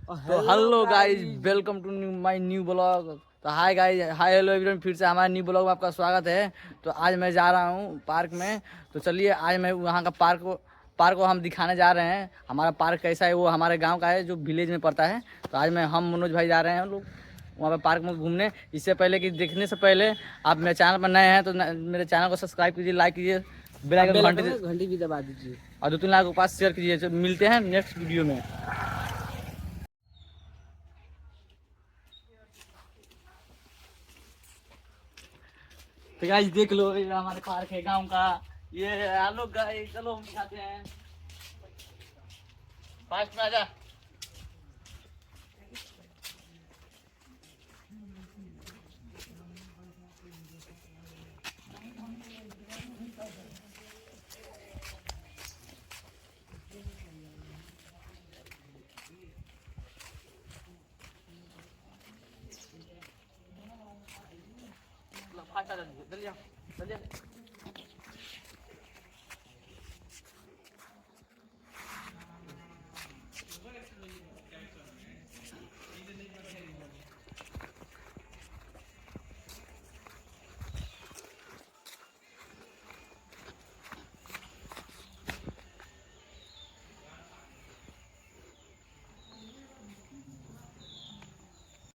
तो hello guys, welcome to my new blog. तो hi guys, hi hello everyone, फिर से हमारे न्यू ब्लॉग में आपका स्वागत है। तो आज मैं जा रहा हूँ पार्क में। तो चलिए आज मैं वहाँ का पार्क को हम दिखाने जा रहे हैं। हमारा पार्क कैसा है, वो हमारे गांव का है जो विलेज में पड़ता है। तो आज हम मनोज भाई जा रहे हैं हम लोग वहाँ पे पार्क में घूमने। इससे पहले कि देखने से पहले आप मेरे चैनल पर नए हैं तो मेरे चैनल को सब्सक्राइब कीजिए, लाइक कीजिए, बेल आइकन घंटी भी दबा दीजिए और 2-3 लाख के पास शेयर कीजिए। मिलते हैं नेक्स्ट वीडियो में। तो गाइस देख लो, ये हमारे पार्क है गांव का। ये हेलो गाइस, चलो हम दिखाते हैं। फास्ट में आजा। फास्ट आजा, जल्दी आओ, जल्दी आओ।